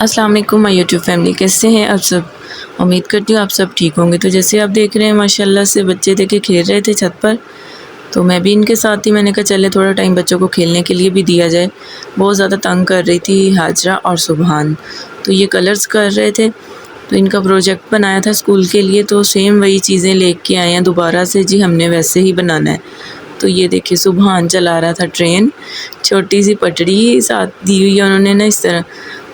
अस्सलाम वालेकुम my YouTube family, कैसे हैं आप सब। उम्मीद करती हूँ आप सब ठीक होंगे। तो जैसे आप देख रहे हैं माशाल्लाह से बच्चे देखे खेल रहे थे छत पर, तो मैं भी इनके साथ ही मैंने कहा चले थोड़ा टाइम बच्चों को खेलने के लिए भी दिया जाए। बहुत ज़्यादा तंग कर रही थी हाजरा और सुबहान, तो ये कलर्स कर रहे थे। तो इनका प्रोजेक्ट बनाया था स्कूल के लिए, तो सेम वही चीज़ें लेके आए हैं दोबारा से जी, हमने वैसे ही बनाना है। तो ये देखिए सुबहान चला रहा था ट्रेन, छोटी सी पटड़ी साथ दी हुई है उन्होंने ना इस तरह।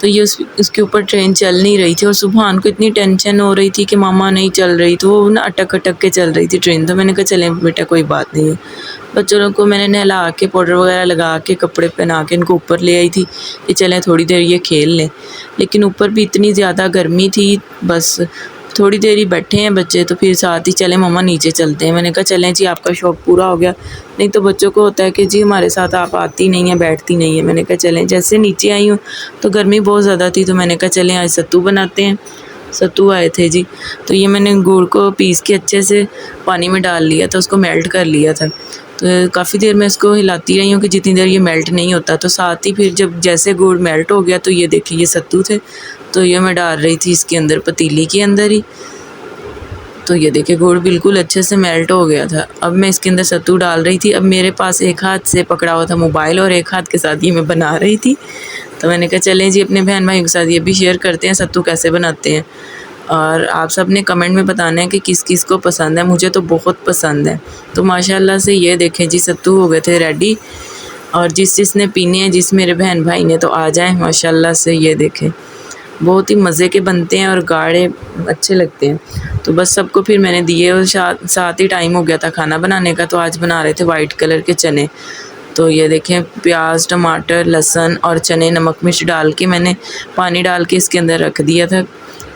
तो ये उसके ऊपर ट्रेन चल नहीं रही थी और सुबहान को इतनी टेंशन हो रही थी कि मामा नहीं चल रही, तो वो ना अटक अटक के चल रही थी ट्रेन। तो मैंने कहा चलें बेटा कोई बात नहीं है। बच्चों को मैंने नहला के पाउडर वगैरह लगा के कपड़े पहना के इनको ऊपर ले आई थी कि चलें थोड़ी देर ये खेल लें, लेकिन ऊपर भी इतनी ज़्यादा गर्मी थी, बस थोड़ी देर ही बैठे हैं बच्चे, तो फिर साथ ही चले मम्मा नीचे चलते हैं। मैंने कहा चलें जी, आपका शौक़ पूरा हो गया। नहीं तो बच्चों को होता है कि जी हमारे साथ आप आती नहीं हैं, बैठती नहीं है। मैंने कहा चलें। जैसे नीचे आई हूँ तो गर्मी बहुत ज़्यादा थी, तो मैंने कहा चलें आज सत्तू बनाते हैं। सत्तू आए थे जी, तो ये मैंने गुड़ को पीस के अच्छे से पानी में डाल लिया था, उसको मेल्ट कर लिया था। तो काफ़ी देर मैं इसको हिलाती रही हूँ कि जितनी देर ये मेल्ट नहीं होता। तो साथ ही फिर जब जैसे गुड़ मेल्ट हो गया तो ये देखिए ये सत्तू थे, तो ये मैं डाल रही थी इसके अंदर, पतीली के अंदर ही। तो ये देखिए गुड़ बिल्कुल अच्छे से मेल्ट हो गया था। अब मैं इसके अंदर सत्तू डाल रही थी। अब मेरे पास एक हाथ से पकड़ा हुआ था मोबाइल और एक हाथ के साथ ये मैं बना रही थी। तो मैंने कहा चलें जी अपने बहन भाई के साथ ये भी शेयर करते हैं सत्तू कैसे बनाते हैं। और आप सब ने कमेंट में बताना है कि किस किस को पसंद है। मुझे तो बहुत पसंद है। तो माशाल्लाह से ये देखें जी सत्तू हो गए थे रेडी। और जिसने पीने हैं, जिस मेरे बहन भाई ने, तो आ जाए। माशाल्लाह से ये देखें बहुत ही मज़े के बनते हैं और गाढ़े अच्छे लगते हैं। तो बस सबको फिर मैंने दिए और साथ ही टाइम हो गया था खाना बनाने का। तो आज बना रहे थे वाइट कलर के चने। तो ये देखें प्याज टमाटर लहसुन और चने नमक मिर्च डाल के मैंने पानी डाल के इसके अंदर रख दिया था।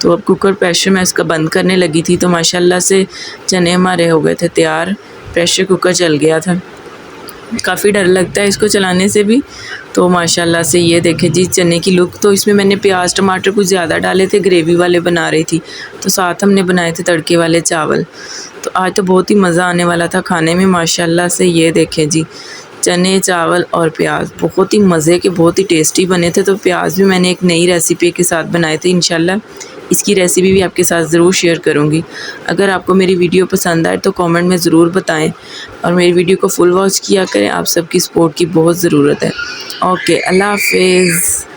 तो अब कुकर प्रेशर मैं इसका बंद करने लगी थी, तो माशाल्लाह से चने हमारे हो गए थे तैयार। प्रेशर कुकर चल गया था। काफ़ी डर लगता है इसको चलाने से भी। तो माशाल्लाह से ये देखें जी चने की लुक। तो इसमें मैंने प्याज टमाटर कुछ ज़्यादा डाले थे, ग्रेवी वाले बना रही थी। तो साथ हमने बनाए थे तड़के वाले चावल। तो आज तो बहुत ही मज़ा आने वाला था खाने में। माशाल्लाह से ये देखें जी चने चावल और प्याज बहुत ही मज़े के, बहुत ही टेस्टी बने थे। तो प्याज भी मैंने एक नई रेसिपी के साथ बनाए थे। इंशाल्लाह इसकी रेसिपी भी आपके साथ ज़रूर शेयर करूँगी। अगर आपको मेरी वीडियो पसंद आए तो कमेंट में ज़रूर बताएं और मेरी वीडियो को फुल वॉच किया करें। आप सबकी सपोर्ट की बहुत ज़रूरत है। ओके, अल्लाह हाफ़िज़।